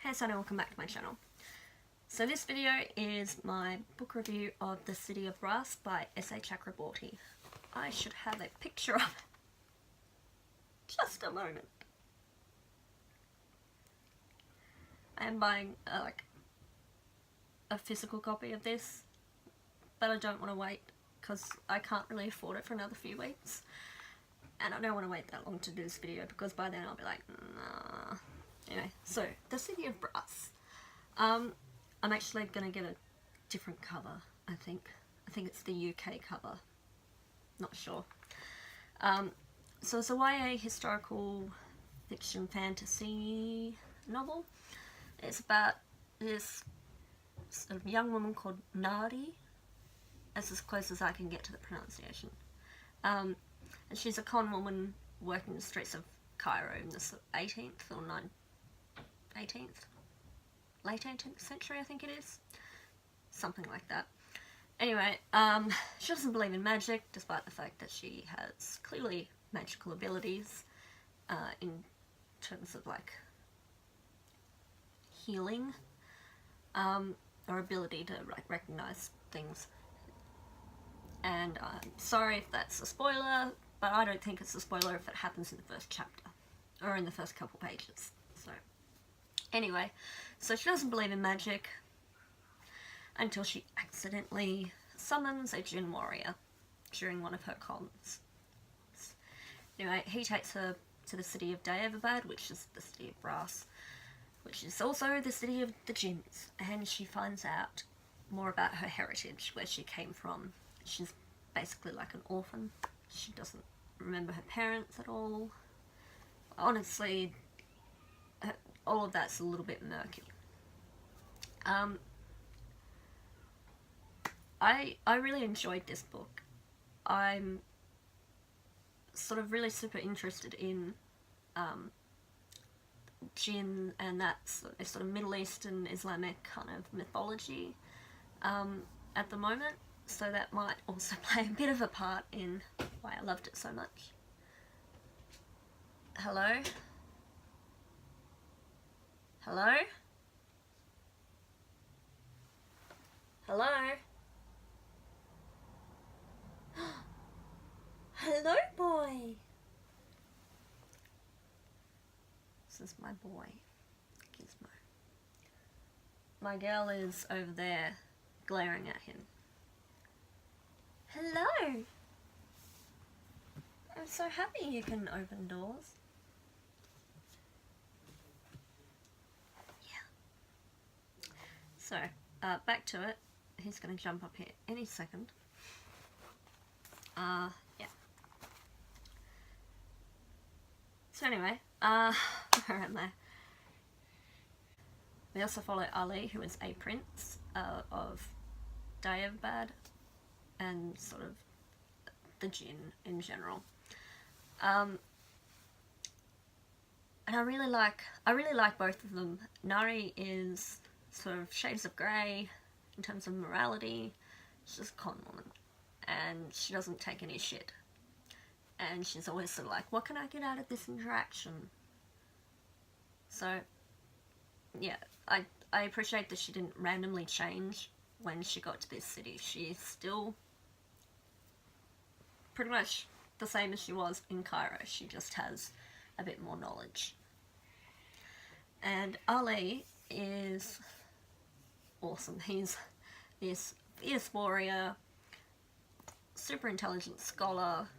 Hey Sunny, welcome back to my channel. So this video is my book review of The City of Brass by S.A. Chakraborty. I should have a picture of it. Just a moment. I am buying a physical copy of this, but I don't want to wait because I can't really afford it for another few weeks. And I don't want to wait that long to do this video because by then I'll be like, nah. Anyway, so The City of Brass. I'm actually going to get a different cover, I think. I think it's the UK cover. Not sure. So it's a YA historical fiction fantasy novel. It's about this sort of young woman called Nari. That's as close as I can get to the pronunciation. And she's a con woman working the streets of Cairo in the 18th or 18th? Late 18th century, I think it is. Something like that. Anyway, she doesn't believe in magic, despite the fact that she has clearly magical abilities in terms of like healing, or ability to recognize things. And I'm sorry if that's a spoiler, but I don't think it's a spoiler if it happens in the first chapter, or in the first couple pages. So, anyway, so she doesn't believe in magic until she accidentally summons a djinn warrior during one of her cons. Anyway, he takes her to the city of Daevabad, which is the city of Brass, which is also the city of the djinns, and she finds out more about her heritage, where she came from. She's basically like an orphan. She doesn't remember her parents at all. Honestly, all of that's a little bit murky. I really enjoyed this book. I'm sort of really super interested in jinn and that sort of Middle Eastern Islamic kind of mythology at the moment, so that might also play a bit of a part in why I loved it so much. Hello? Hello? Hello? Hello, boy! This is my boy, Gizmo. My girl is over there glaring at him. Hello! I'm so happy you can open doors. Yeah. So, back to it. He's going to jump up here any second. Yeah. So anyway, where am I? We also follow Ali, who is a prince of Daevabad, and sort of the jinn in general. And I really like both of them. Nari is sort of shades of grey in terms of morality. She's just a con woman, and she doesn't take any shit. And she's always sort of like, what can I get out of this interaction? So, yeah, I appreciate that she didn't randomly change when she got to this city. She's still pretty much the same as she was in Cairo. She just has a bit more knowledge. And Ali is awesome. He's this fierce warrior, super intelligent scholar.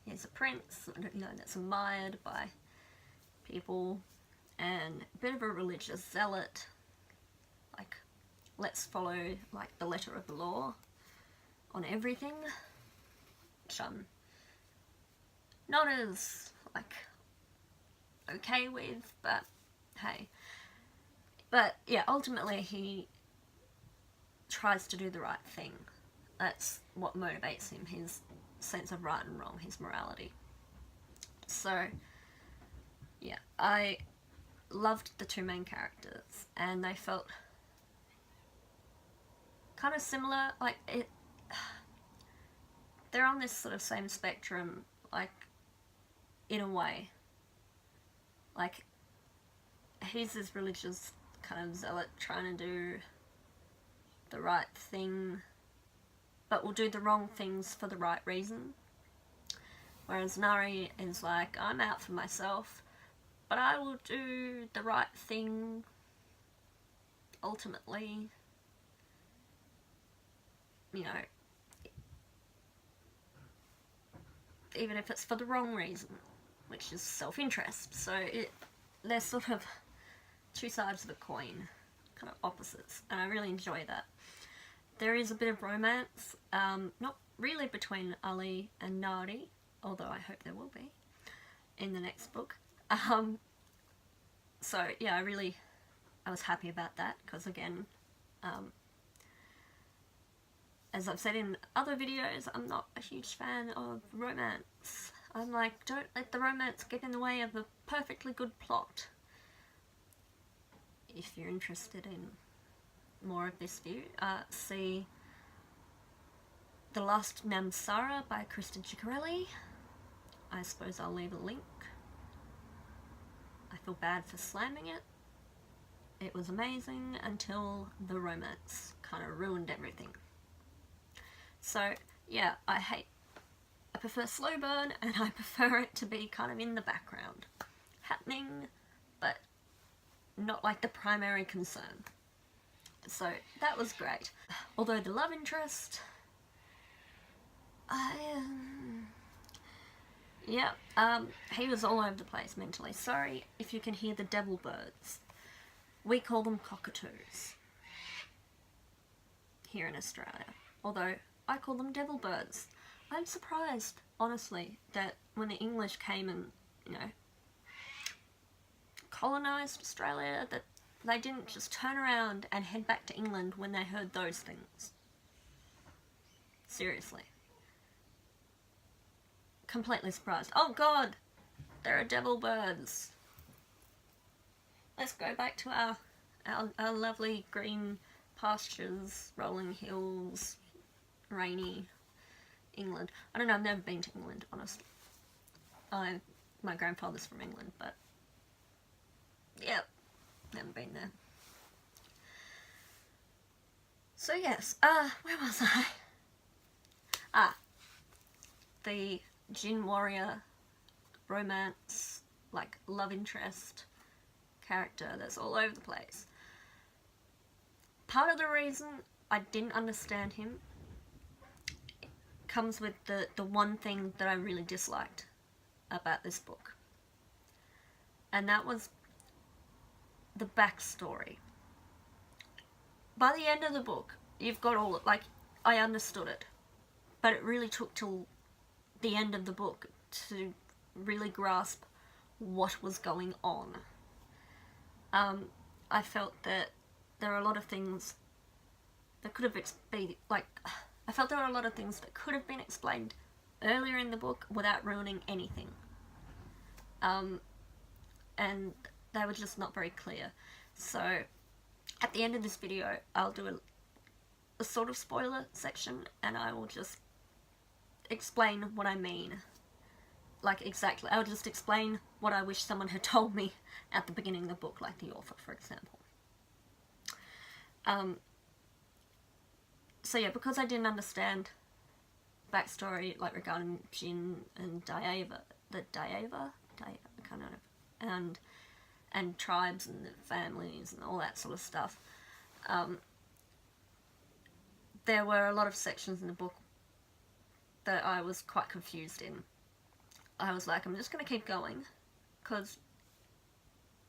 He's a prince, you know, that's admired by people, and a bit of a religious zealot. Like, let's follow like the letter of the law on everything, which I'm not as like okay with, but hey. But yeah, ultimately he tries to do the right thing. That's what motivates him, his sense of right and wrong, his morality. So yeah, I loved the two main characters, and they felt kind of similar. Like, they're on this sort of same spectrum, like, in a way. Like, he's this religious kind of zealot trying to do the right thing, but will do the wrong things for the right reason. Whereas Nari is like, I'm out for myself, but I will do the right thing ultimately, you know, even if it's for the wrong reason, which is self-interest. So they're sort of two sides of a coin, kind of opposites, and I really enjoy that. There is a bit of romance, not really between Ali and Nari, although I hope there will be in the next book. So yeah, I was happy about that, because again, as I've said in other videos, I'm not a huge fan of romance. I'm like, don't let the romance get in the way of a perfectly good plot. If you're interested in more of this view, see The Last Namsara by Kristen Ciccarelli. I suppose I'll leave a link. I feel bad for slamming it. It was amazing until the romance kind of ruined everything. So yeah, I prefer slow burn, and I prefer it to be kind of in the background, happening, but not like the primary concern. So that was great. Although the love interest, he was all over the place mentally. Sorry if you can hear the devil birds. We call them cockatoos here in Australia, although I call them devil birds. I'm surprised, honestly, that when the English came and, you know, colonised Australia, that they didn't just turn around and head back to England when they heard those things. Seriously. Completely surprised. Oh god, there are devil birds. Let's go back to our lovely green pastures, rolling hills, rainy England. I don't know, I've never been to England, honestly. My grandfather's from England, but yep, never been there. So yes, where was I? The Jinn warrior romance, like love interest character that's all over the place. Part of the reason I didn't understand him comes with the one thing that I really disliked about this book, and that was the backstory. By the end of the book, you've got all, like, I understood it, but it really took till the end of the book to really grasp what was going on. I felt that there are a lot of things that could have been, like, I felt there were a lot of things that could have been explained earlier in the book without ruining anything. And they were just not very clear. So, at the end of this video, I'll do a sort of spoiler section, and I will just explain what I mean. Like, exactly. I'll just explain what I wish someone had told me at the beginning of the book, like the author, for example. So yeah, because I didn't understand backstory, like, regarding Jinn and Daeva, I can't remember, and tribes and the families and all that sort of stuff, there were a lot of sections in the book that I was quite confused in. I was like, I'm just going to keep going, because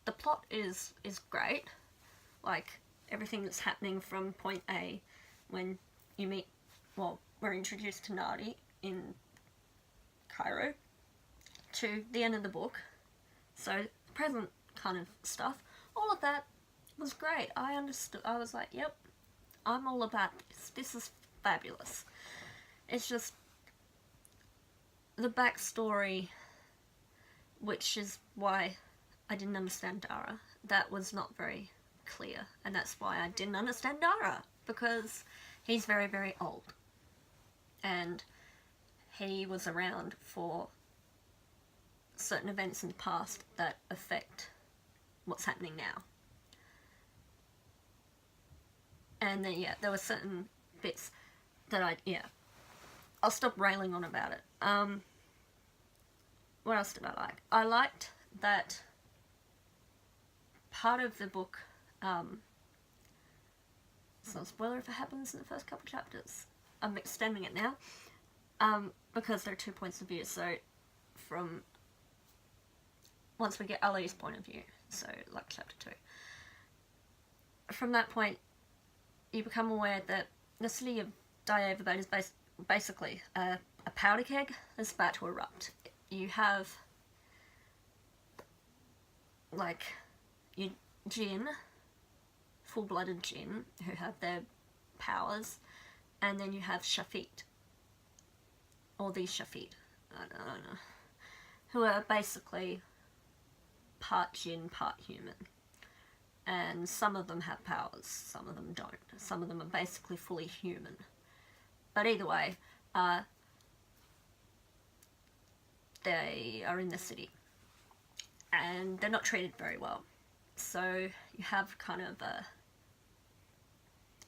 the plot is great, like, everything that's happening from point A, when you meet, well, we're introduced to Nadi in Cairo, to the end of the book, so present kind of stuff, all of that was great. I understood. I was like, yep, I'm all about this is fabulous. It's just the backstory, which is why I didn't understand Dara, that was not very clear, and that's why I didn't understand Dara, because he's very, very old, and he was around for certain events in the past that affect what's happening now. And then, yeah, there were certain bits that I'll stop railing on about it. What else did I like? I liked that part of the book, it's not a spoiler if it happens in the first couple chapters. I'm extending it now, because there are 2 points of view. So from once we get Ali's point of view, so like chapter 2, from that point you become aware that the city of Diavabate is basically a powder keg that's about to erupt. You have like your Jinn, full-blooded Jinn, who have their powers, and then you have Shafit, or these Shafit, I don't know, who are basically part Jinn, part human. And some of them have powers, some of them don't. Some of them are basically fully human. But either way, they are in the city. And they're not treated very well. So you have kind of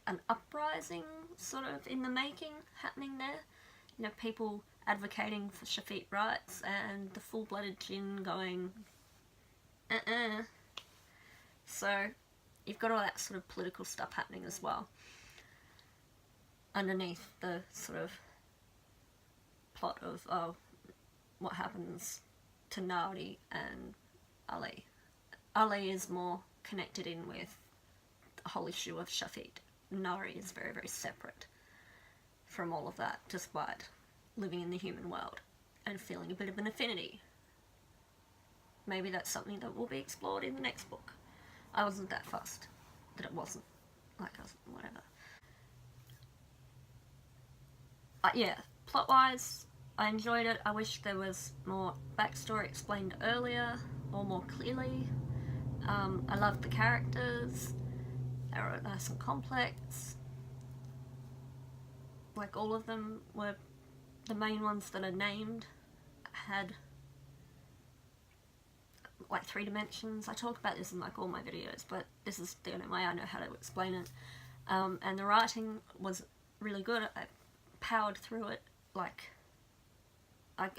an uprising, sort of, in the making, happening there. You know, people advocating for Shafit rights, and the full-blooded Jinn going, So you've got all that sort of political stuff happening as well, underneath the sort of plot of, oh, what happens to Nari and Ali. Ali is more connected in with the whole issue of Shafit. Nari is very, very separate from all of that, despite living in the human world and feeling a bit of an affinity. Maybe that's something that will be explored in the next book. I wasn't that fussed that it wasn't. Like, whatever. Yeah, plot-wise, I enjoyed it. I wish there was more backstory explained earlier, or more clearly. I loved the characters. They were nice and complex. Like, all of them were, the main ones that are named had like 3 dimensions. I talk about this in like all my videos, but this is the only way I know how to explain it. And the writing was really good. I powered through it. Like, I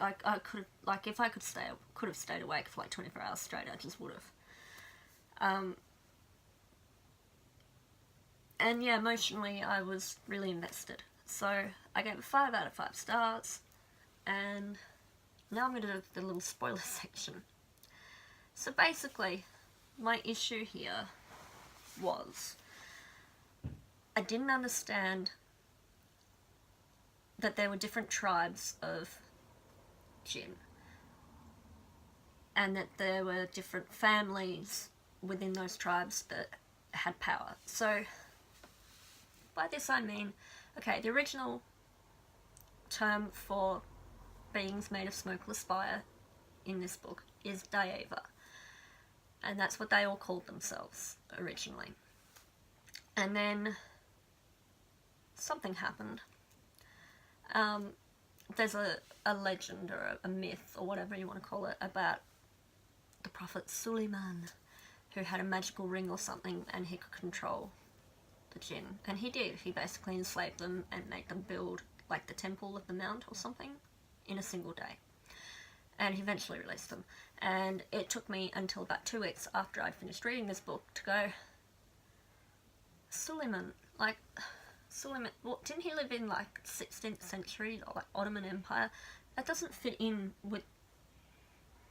could, like, if I could have stayed awake for like 24 hours straight, I just would have. And yeah, emotionally I was really invested. So I gave it 5 out of 5 stars, and now I'm going to do the little spoiler section. So basically, my issue here was I didn't understand that there were different tribes of Jinn, and that there were different families within those tribes that had power. So by this I mean, okay, the original term for beings made of smokeless fire in this book is Daeva. And that's what they all called themselves originally. And then something happened. There's a legend or a myth or whatever you want to call it about the prophet Suleiman, who had a magical ring or something and he could control the Jinn. And he did. He basically enslaved them and made them build like the Temple of the Mount or something in a single day. And he eventually released them. And it took me until about 2 weeks after I'd finished reading this book to go, Suleiman, like, Suleiman, well, didn't he live in like 16th century or like Ottoman Empire? That doesn't fit in with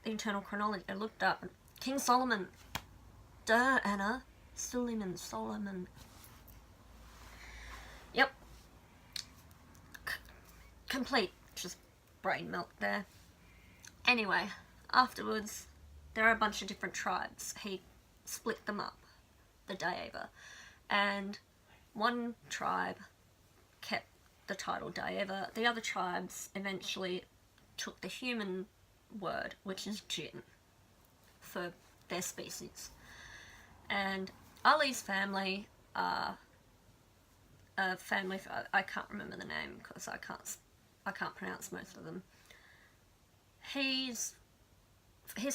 the internal chronology. I looked up, King Solomon, duh, Anna, Solomon. Yep. Complete just brain melt there. Anyway, afterwards, there are a bunch of different tribes. He split them up, the Daeva, and one tribe kept the title Daeva. The other tribes eventually took the human word, which is Jinn, for their species. And Ali's family are a family, I can't remember the name because I can't pronounce most of them. His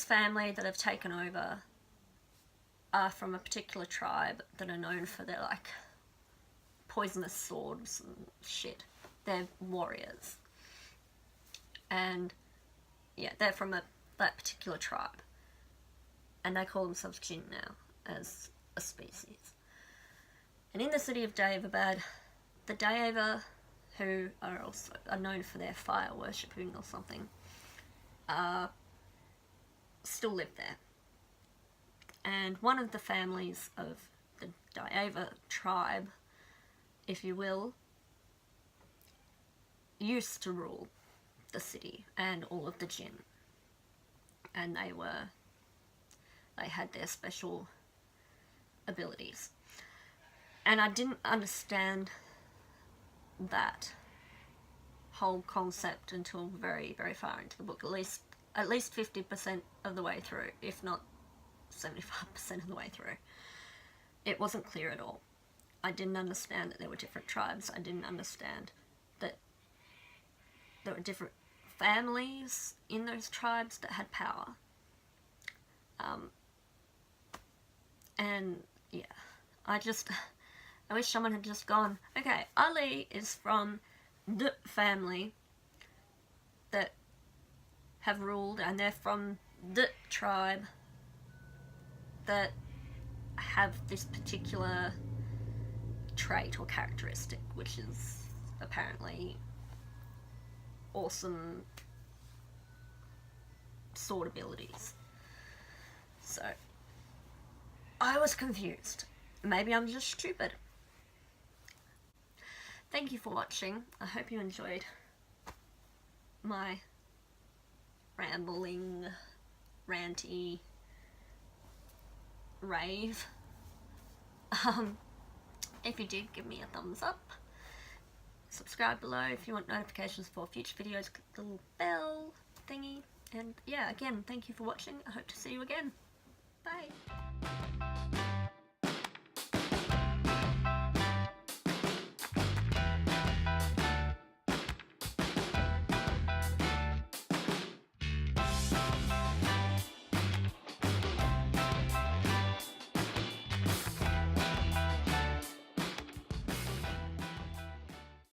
family that have taken over are from a particular tribe that are known for their, like, poisonous swords and shit. They're warriors. And yeah, they're from that particular tribe. And they call themselves Jinn now, as a species. And in the city of Daevabad, the Daeva, who are known for their fire worshipping or something, still live there. And one of the families of the Daeva tribe, if you will, used to rule the city and all of the Jinn. And they had their special abilities. And I didn't understand that whole concept until very, very far into the book, at least 50% of the way through, if not 75% of the way through. It wasn't clear at all. I didn't understand that there were different tribes. I didn't understand that there were different families in those tribes that had power. And yeah, I wish someone had just gone, okay, Ali is from the family that have ruled, and they're from the tribe that have this particular trait or characteristic, which is apparently awesome sword abilities. So I was confused. Maybe I'm just stupid. Thank you for watching. I hope you enjoyed my rambling, ranty rave. If you did, give me a thumbs up. Subscribe below if you want notifications for future videos. Click the little bell thingy. And yeah, again, thank you for watching. I hope to see you again. Bye.